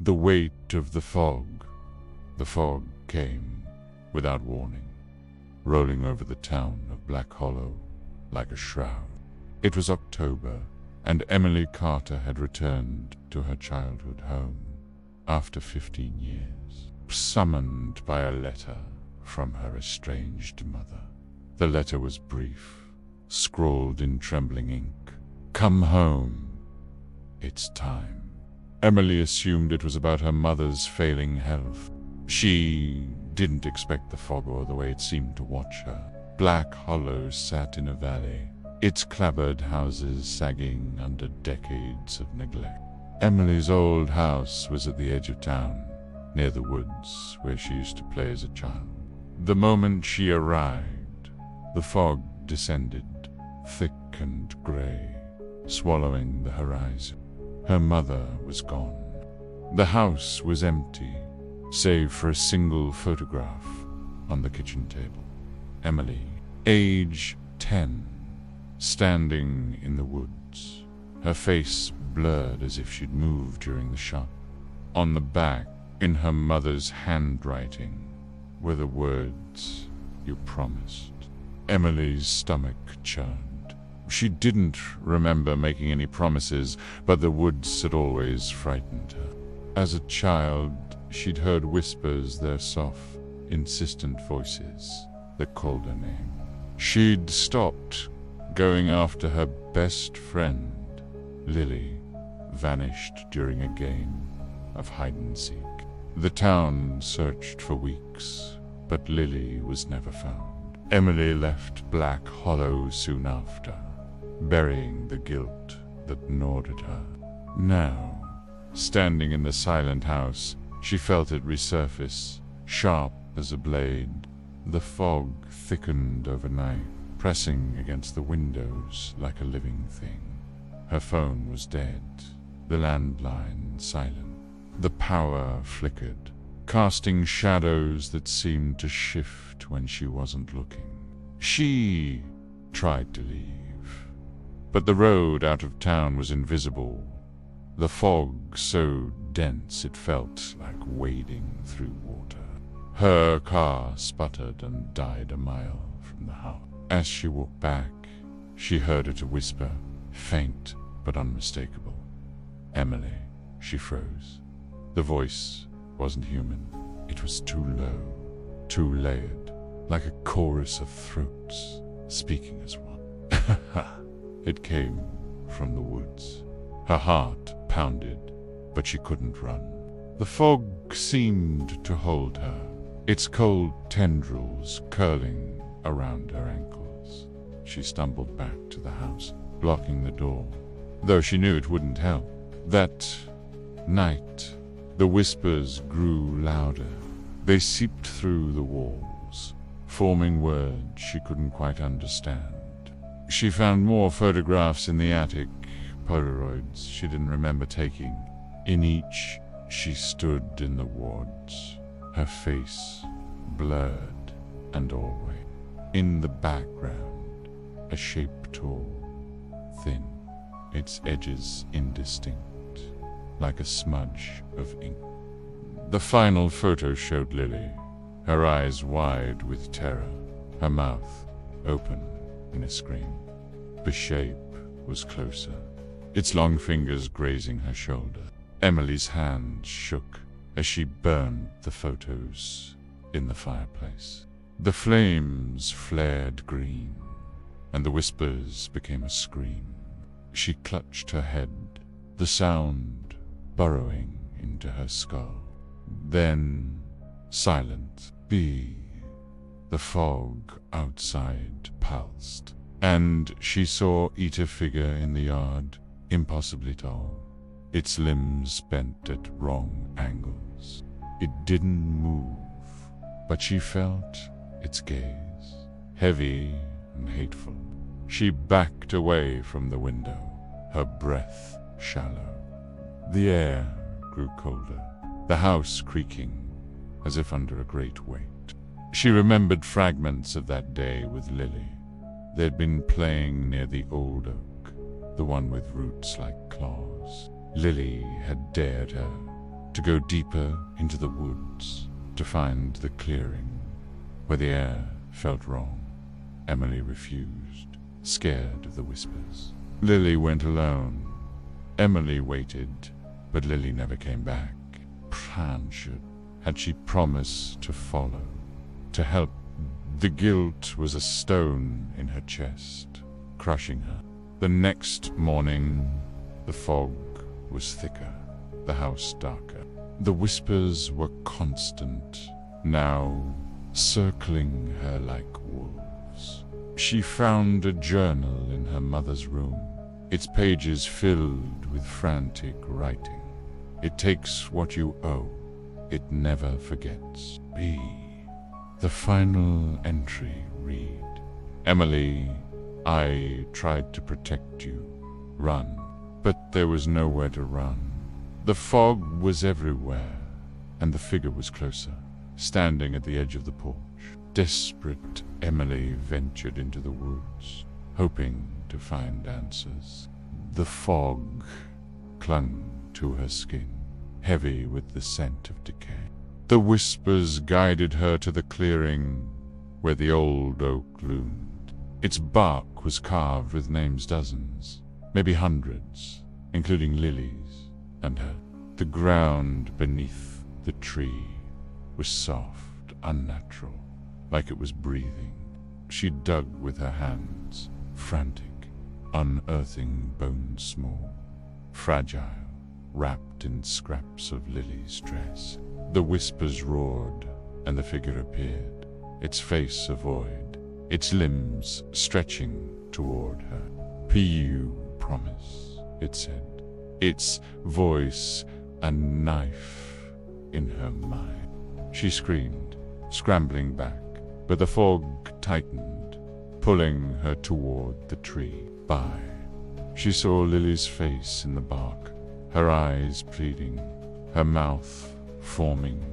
The weight of the fog. The fog came without warning, rolling over the town of Black Hollow like a shroud. It was October, and Emily Carter had returned to her childhood home after 15 years, summoned by a letter from her estranged mother. The letter was brief, scrawled in trembling ink. "Come home. It's time." Emily assumed it was about her mother's failing health. She didn't expect the fog or the way it seemed to watch her. Black Hollow sat in a valley, its clapboard houses sagging under decades of neglect. Emily's old house was at the edge of town, near the woods where she used to play as a child. The moment she arrived, the fog descended, thick and gray, swallowing the horizon. Her mother was gone. The house was empty, save for a single photograph on the kitchen table. Emily, age 10, standing in the woods, her face blurred as if she'd moved during the shot. On the back, in her mother's handwriting, were the words, "You promised." Emily's stomach churned. She didn't remember making any promises, but the woods had always frightened her. As a child, she'd heard whispers, their soft, insistent voices that called her name. She'd stopped going after her best friend, Lily, vanished during a game of hide-and-seek. The town searched for weeks, but Lily was never found. Emily left Black Hollow soon after, burying the guilt that gnawed at her. Now, standing in the silent house, she felt it resurface, sharp as a blade. The fog thickened overnight, pressing against the windows like a living thing. Her phone was dead, the landline silent. The power flickered, casting shadows that seemed to shift when she wasn't looking. She tried to leave, but the road out of town was invisible, the fog so dense it felt like wading through water. Her car sputtered and died a mile from the house. As she walked back, she heard it a whisper, faint but unmistakable. "Emily." She froze. The voice wasn't human. It was too low, too layered, like a chorus of throats speaking as one. It came from the woods. Her heart pounded, but she couldn't run. The fog seemed to hold her, its cold tendrils curling around her ankles. She stumbled back to the house, blocking the door, though she knew it wouldn't help. That night, the whispers grew louder. They seeped through the walls, forming words she couldn't quite understand. She found more photographs in the attic, Polaroids she didn't remember taking. In each, she stood in the woods, her face blurred and always. In the background, a shape tall, thin, its edges indistinct, like a smudge of ink. The final photo showed Lily, her eyes wide with terror, her mouth open in a scream. The shape was closer, its long fingers grazing her shoulder. Emily's hand shook as she burned the photos in the fireplace. The flames flared green, and the whispers became a scream. She clutched her head, the sound burrowing into her skull. Then, silent, the fog outside pulsed, and she saw a figure in the yard, impossibly tall, its limbs bent at wrong angles. It didn't move, but she felt its gaze, heavy and hateful. She backed away from the window, her breath shallow. The air grew colder, the house creaking as if under a great weight. She remembered fragments of that day with Lily. They'd been playing near the old oak, the one with roots like claws. Lily had dared her, to go deeper into the woods, to find the clearing where the air felt wrong. Emily refused, scared of the whispers. Lily went alone. Emily waited, but Lily never came back. Had she promised to follow, to help? The guilt was a stone in her chest, crushing her. The next morning, the fog was thicker, the house darker. The whispers were constant, now circling her like wolves. She found a journal in her mother's room, its pages filled with frantic writing. It takes what you owe. It never forgets. B. The final entry read, Emily, I tried to protect you. Run. But there was nowhere to run. The fog was everywhere, and the figure was closer, standing at the edge of the porch. Desperate, Emily ventured into the woods, hoping to find answers. The fog clung to her skin, heavy with the scent of decay. The whispers guided her to the clearing where the old oak loomed. Its bark was carved with names, dozens, maybe hundreds, including Lily's and her. The ground beneath the tree was soft, unnatural, like it was breathing. She dug with her hands, frantic, unearthing bones small, fragile, wrapped in scraps of Lily's dress. The whispers roared, and the figure appeared, its face a void, its limbs stretching toward her. "P.U. promise," it said, its voice a knife in her mind. She screamed, scrambling back, but the fog tightened, pulling her toward the tree. She saw Lily's face in the bark, her eyes pleading, her mouth forming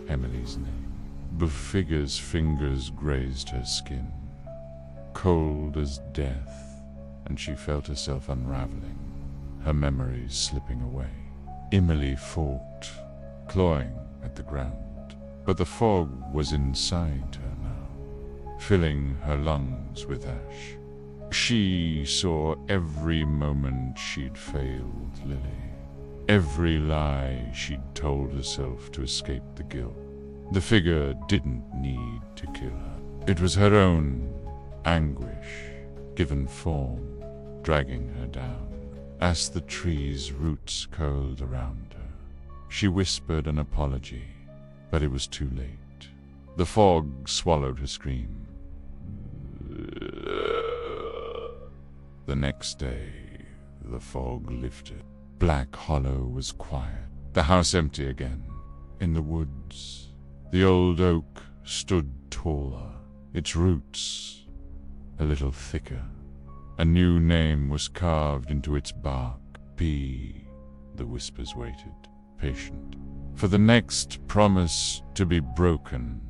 Emily's name. The figure's fingers grazed her skin, cold as death, and she felt herself unraveling, her memories slipping away. Emily fought, clawing at the ground, but the fog was inside her now, filling her lungs with ash. She saw every moment she'd failed Lily, every lie she'd told herself to escape the guilt. The figure didn't need to kill her. It was her own anguish, given form, dragging her down. As the tree's roots curled around her, she whispered an apology, but it was too late. The fog swallowed her scream. The next day, the fog lifted. Black Hollow was quiet, the house empty again. In the woods, the old oak stood taller, its roots a little thicker. A new name was carved into its bark. P. The whispers waited, patient, for the next promise to be broken.